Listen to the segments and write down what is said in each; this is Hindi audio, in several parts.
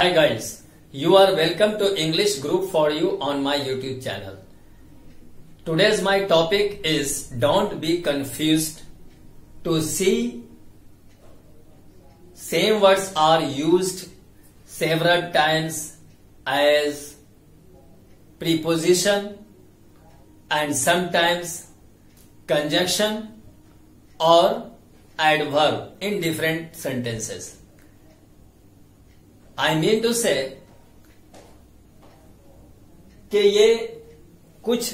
Hi guys, you are welcome to English Group for You on my YouTube channel. Today's my topic is don't be confused. To see same words are used several times as preposition and sometimes conjunction or adverb in different sentences. I mean to say कि ये कुछ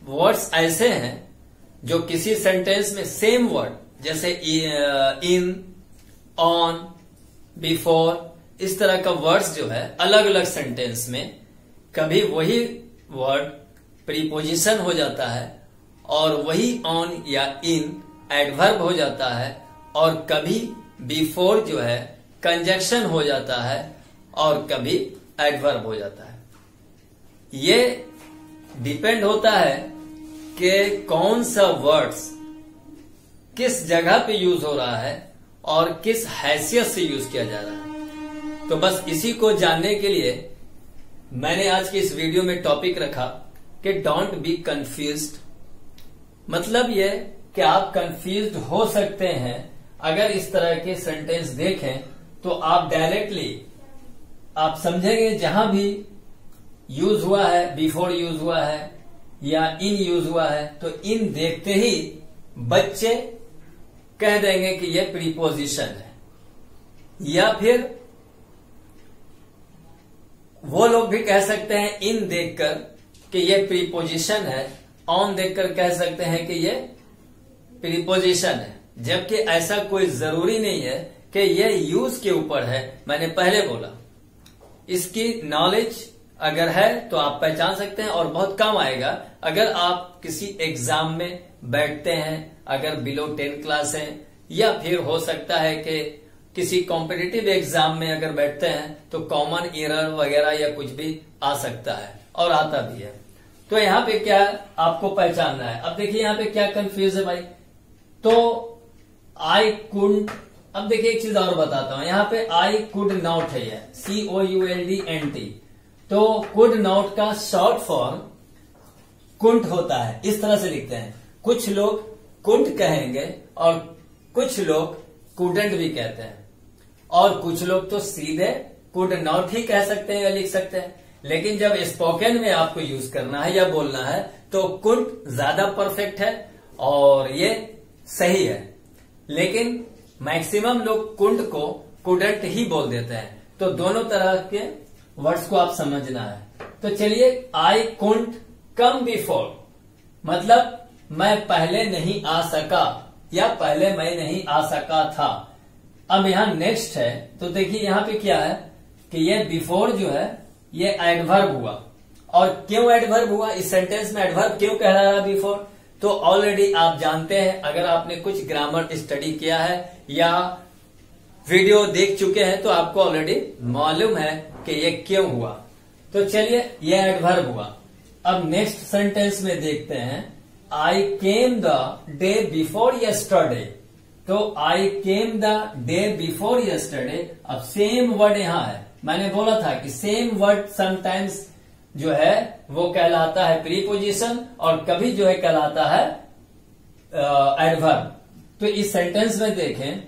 वर्ड्स ऐसे हैं जो किसी सेंटेंस में सेम वर्ड जैसे इन, ऑन, बिफोर इस तरह का वर्ड्स जो है अलग अलग सेंटेंस में कभी वही वर्ड प्रीपोजिशन हो जाता है और वही ऑन या इन एडवर्ब हो जाता है और कभी बिफोर जो है कंजक्शन हो जाता है और कभी एडवर्ब हो जाता है। ये डिपेंड होता है कि कौन सा वर्ड्स किस जगह पे यूज हो रहा है और किस हैसियत से यूज किया जा रहा है। तो बस इसी को जानने के लिए मैंने आज की इस वीडियो में टॉपिक रखा कि डोंट बी कंफ्यूज्ड। मतलब ये कि आप कंफ्यूज्ड हो सकते हैं अगर इस तरह के सेंटेंस देखें तो आप डायरेक्टली आप समझेंगे जहां भी यूज हुआ है, बिफोर यूज हुआ है या इन यूज हुआ है तो इन देखते ही बच्चे कह देंगे कि यह प्रीपोजिशन है, या फिर वो लोग भी कह सकते हैं इन देखकर कि यह प्रीपोजिशन है, ऑन देखकर कह सकते हैं कि यह प्रीपोजिशन है, जबकि ऐसा कोई जरूरी नहीं है कि यह यूज के ऊपर है। मैंने पहले बोला इसकी नॉलेज अगर है तो आप पहचान सकते हैं और बहुत काम आएगा अगर आप किसी एग्जाम में बैठते हैं, अगर बिलो 10 क्लास है, या फिर हो सकता है कि किसी कॉम्पिटिटिव एग्जाम में अगर बैठते हैं तो कॉमन एरर वगैरह या कुछ भी आ सकता है और आता भी है। तो यहाँ पे क्या आपको पहचानना है। अब देखिए यहाँ पे क्या कंफ्यूज है भाई। तो आई कुड, अब देखिए एक चीज और बताता हूं। यहाँ पे आई कुड नॉट है, यह COULDNT। तो कुड नॉट का शॉर्ट फॉर्म कुंट होता है, इस तरह से लिखते हैं। कुछ लोग कुंट कहेंगे और कुछ लोग कुडंट भी कहते हैं और कुछ लोग तो सीधे कुड नॉट ही कह सकते हैं या लिख सकते हैं। लेकिन जब स्पोकन में आपको यूज करना है या बोलना है तो कुंट ज्यादा परफेक्ट है और ये सही है। लेकिन मैक्सिमम लोग कुंड को कुडंट ही बोल देते हैं। तो दोनों तरह के वर्ड्स को आप समझना है। तो चलिए, आई कुंट कम बिफोर मतलब मैं पहले नहीं आ सका या पहले मैं नहीं आ सका था। अब यहां नेक्स्ट है तो देखिए यहां पे क्या है कि ये बिफोर जो है ये एडवर्ब हुआ। और क्यों एडवर्ब हुआ, इस सेंटेंस में एडवर्ब क्यों कह रहा है बिफोर, तो ऑलरेडी आप जानते हैं। अगर आपने कुछ ग्रामर स्टडी किया है या वीडियो देख चुके हैं तो आपको ऑलरेडी मालूम है कि ये क्यों हुआ। तो चलिए, ये एडवर्ब हुआ। अब नेक्स्ट सेंटेंस में देखते हैं, I came the day before yesterday. तो I came the day before yesterday. अब सेम वर्ड यहां है। मैंने बोला था कि सेम वर्ड समटाइम्स जो है वो कहलाता है प्रीपोजिशन और कभी जो है कहलाता है एडवर्ब। तो इस सेंटेंस में देखें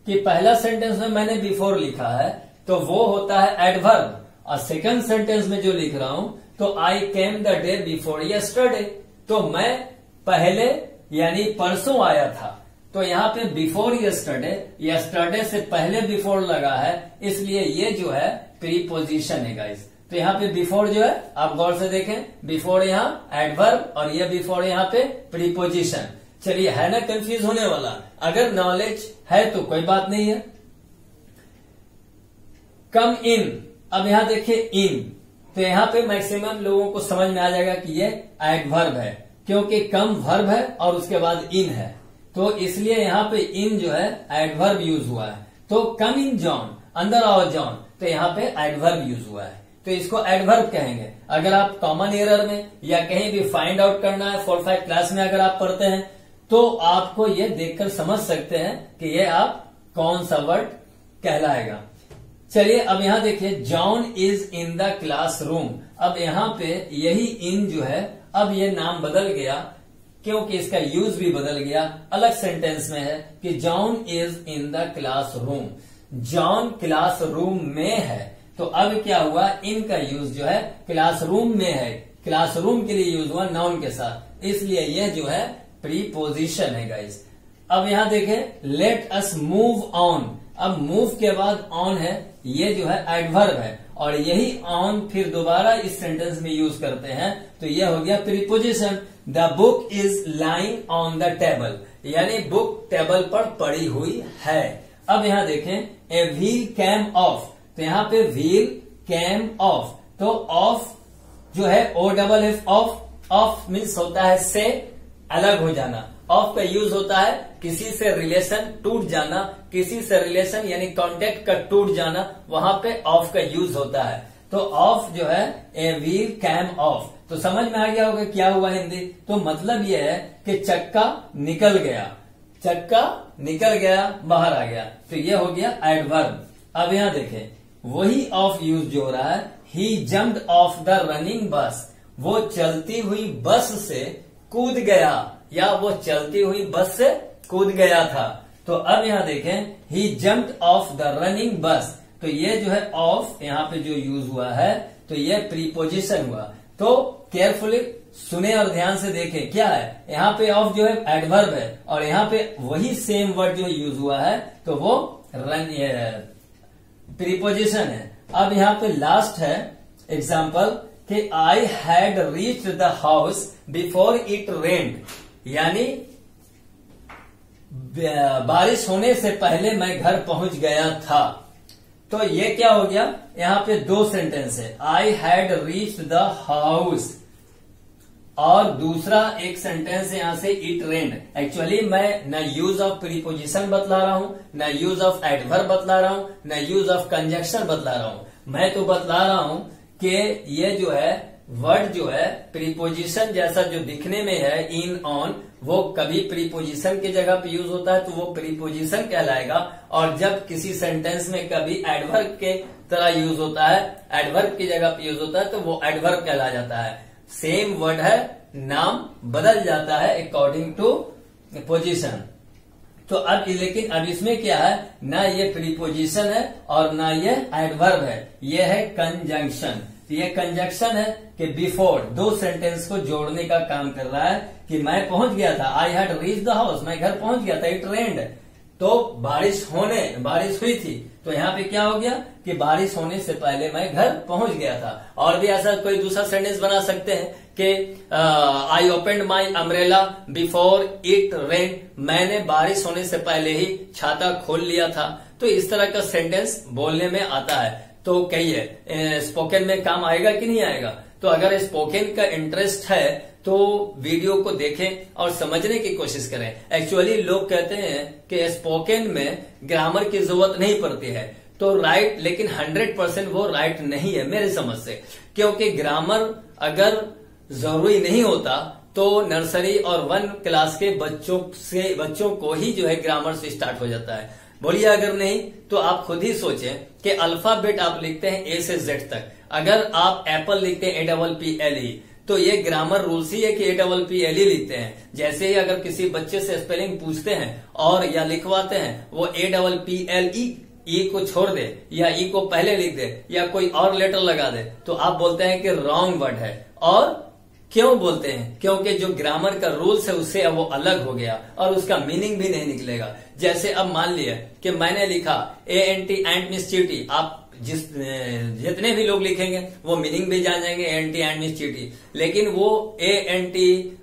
कि पहला सेंटेंस में मैंने बिफोर लिखा है तो वो होता है एडवर्ब, और सेकंड सेंटेंस में जो लिख रहा हूं तो I came the day before yesterday, तो मैं पहले यानी परसों आया था। तो यहाँ पे बिफोर यस्टरडे, यस्टरडे से पहले बिफोर लगा है, इसलिए ये जो है प्रीपोजिशन है गाइस। तो यहाँ पे बिफोर जो है आप गौर से देखें, बिफोर यहाँ एडवर्ब और ये बिफोर यहाँ पे प्रीपोजिशन। चलिए, है ना कंफ्यूज होने वाला। अगर नॉलेज है तो कोई बात नहीं है। कम इन, अब यहां देखिए इन, तो यहां पे मैक्सिमम लोगों को समझ में आ जाएगा कि ये एडवर्ब है क्योंकि कम वर्ब है और उसके बाद इन है, तो इसलिए यहां पे इन जो है एडवर्ब यूज हुआ है। तो कम इन जॉन, अंदर आओ जॉन, तो यहां पे एडवर्ब यूज हुआ है, तो इसको एडवर्ब कहेंगे। अगर आप कॉमन एरर में या कहीं भी फाइंड आउट करना है 4-5 क्लास में अगर आप पढ़ते हैं तो आपको ये देखकर समझ सकते हैं कि ये आप कौन सा वर्ड कहलाएगा। चलिए अब यहां देखिए, John is in the classroom. अब यहां पे यही इन जो है, अब ये नाम बदल गया क्योंकि इसका यूज भी बदल गया। अलग सेंटेंस में है कि John is in the classroom, John classroom में है। तो अब क्या हुआ, इन का यूज जो है क्लासरूम में है, क्लासरूम के लिए यूज हुआ नाउन के साथ, इसलिए यह जो है प्रीपोजिशन है गाइस। अब यहां देखें, लेट अस मूव ऑन। अब मूव के बाद ऑन है, ये जो है एडवर्ब है और यही ऑन फिर दोबारा इस सेंटेंस में यूज करते हैं, तो यह हो गया preposition. The book is lying on the table, यानी बुक टेबल पर पड़ी हुई है। अब यहां देखें, ए व्हील कैम ऑफ, तो यहां पे व्हील कैम ऑफ, तो ऑफ जो है OFF ऑफ, ऑफ मीन्स होता है से अलग हो जाना। ऑफ का यूज होता है किसी से रिलेशन टूट जाना, किसी से रिलेशन यानी कांटेक्ट का टूट जाना, वहां पे ऑफ का यूज होता है। तो ऑफ जो है ए व्हील कैम ऑफ, तो समझ में आ गया होगा क्या हुआ हिंदी। तो मतलब यह है कि चक्का निकल गया, चक्का निकल गया, बाहर आ गया, तो यह हो गया एडवर्ब। अब यहां देखें, वही ऑफ यूज जो हो रहा है, ही जम्प्ड ऑफ द रनिंग बस, वो चलती हुई बस से कूद गया, या वो चलती हुई बस से कूद गया था। तो अब यहां देखें, ही जम्प्ड ऑफ द रनिंग बस, तो ये जो है ऑफ यहाँ पे जो यूज हुआ है, तो ये प्रीपोजिशन हुआ। तो केयरफुली सुने और ध्यान से देखें, क्या है यहाँ पे ऑफ जो है एडवर्ब है और यहाँ पे वही सेम वर्ड जो यूज हुआ है, तो वो प्रीपोजिशन है। अब यहाँ पे लास्ट है एग्जाम्पल कि I had reached the house before it रेन्ड, यानी बारिश होने से पहले मैं घर पहुंच गया था। तो ये क्या हो गया, यहाँ पे दो सेंटेंस है, I had reached the house और दूसरा एक सेंटेंस है यहां से इट रेन्ड। एक्चुअली मैं न यूज ऑफ प्रीपोजिशन बतला रहा हूं, न यूज ऑफ एडवर्ब बतला रहा हूं, न यूज ऑफ कंजक्शन बतला रहा हूं। मैं तो बतला रहा हूं कि ये जो है वर्ड जो है प्रीपोजिशन जैसा जो दिखने में है इन ऑन, वो कभी प्रीपोजिशन की जगह पे यूज होता है तो वो प्रीपोजिशन कहलाएगा, और जब किसी सेंटेंस में कभी एडवर्ब के तरह यूज होता है, एडवर्ब की जगह पे यूज होता है, तो वो एडवर्ब कहला जाता है। सेम वर्ड है, नाम बदल जाता है अकॉर्डिंग टू पोजीशन। तो अब लेकिन अब इसमें क्या है, ना ये प्रीपोजिशन है और ना ये एडवर्ब है, ये है कंजंक्शन। तो ये कंजंक्शन है कि बिफोर दो सेंटेंस को जोड़ने का काम कर रहा है कि मैं पहुंच गया था, I had reach the house, मैं घर पहुंच गया था, इट रेन्ड, तो बारिश हुई थी, तो यहाँ पे क्या हो गया कि बारिश होने से पहले मैं घर पहुंच गया था। और भी ऐसा कोई दूसरा सेंटेंस बना सकते हैं कि I opened my umbrella before it rain, मैंने बारिश होने से पहले ही छाता खोल लिया था। तो इस तरह का सेंटेंस बोलने में आता है। तो कहिए स्पोकन में काम आएगा कि नहीं आएगा। तो अगर स्पोकन का इंटरेस्ट है तो वीडियो को देखें और समझने की कोशिश करें। एक्चुअली लोग कहते हैं कि स्पोकन में ग्रामर की जरूरत नहीं पड़ती है, तो राइट, लेकिन 100% वो राइट नहीं है मेरी समझ से, क्योंकि ग्रामर अगर जरूरी नहीं होता तो नर्सरी और 1 क्लास के बच्चों को ही जो है ग्रामर से स्टार्ट हो जाता है। बोलिए अगर नहीं तो आप खुद ही सोचें कि अल्फाबेट आप लिखते हैं ए से जेड तक, अगर आप एप्पल लिखते हैं APPLE, तो ये ग्रामर रूल्स ही है कि APPLE लिखते हैं। जैसे ही अगर किसी बच्चे से स्पेलिंग पूछते हैं और या लिखवाते हैं, वो APPLE ई को छोड़ दे या ई को पहले लिख दे या कोई और लेटर लगा दे, तो आप बोलते हैं कि रॉन्ग वर्ड है। और क्यों बोलते हैं? क्योंकि जो ग्रामर का रूल्स है उससे अब वो अलग हो गया और उसका मीनिंग भी नहीं निकलेगा। जैसे अब मान लिया कि मैंने लिखा ANT एंट मींस चींटी, आप जितने भी लोग लिखेंगे वो मीनिंग भी जान जाएंगे ANT एंट मींस चींटी, लेकिन वो ANT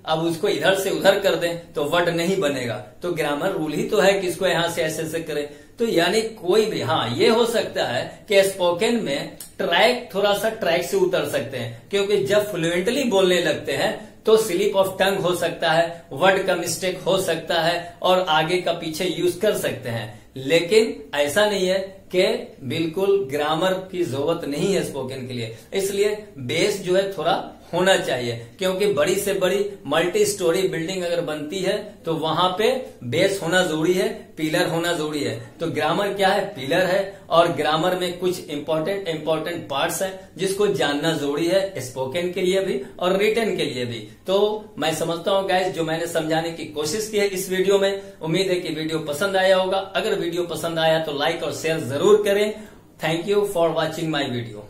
अब उसको इधर से उधर कर दें तो वर्ड नहीं बनेगा। तो ग्रामर रूल ही तो है कि इसको यहां से ऐसे करें। तो यानी कोई भी, हाँ ये हो सकता है कि स्पोकन में थोड़ा सा ट्रैक से उतर सकते हैं, क्योंकि जब फ्लुएंटली बोलने लगते हैं तो स्लिप ऑफ टंग हो सकता है, वर्ड का मिस्टेक हो सकता है और आगे का पीछे यूज कर सकते हैं। लेकिन ऐसा नहीं है कि बिल्कुल ग्रामर की जरूरत नहीं है स्पोकन के लिए। इसलिए बेस जो है थोड़ा होना चाहिए, क्योंकि बड़ी से बड़ी मल्टी स्टोरी बिल्डिंग अगर बनती है तो वहां पे बेस होना जरूरी है, पिलर होना जरूरी है। तो ग्रामर क्या है? पिलर है, और ग्रामर में कुछ इंपॉर्टेंट पार्ट्स है जिसको जानना जरूरी है, स्पोकन के लिए भी और रिटन के लिए भी। तो मैं समझता हूँ गाइस, जो मैंने समझाने की कोशिश की है इस वीडियो में, उम्मीद है कि वीडियो पसंद आया होगा। अगर वीडियो पसंद आया तो लाइक और शेयर जरूर करें। Thank you for watching my video.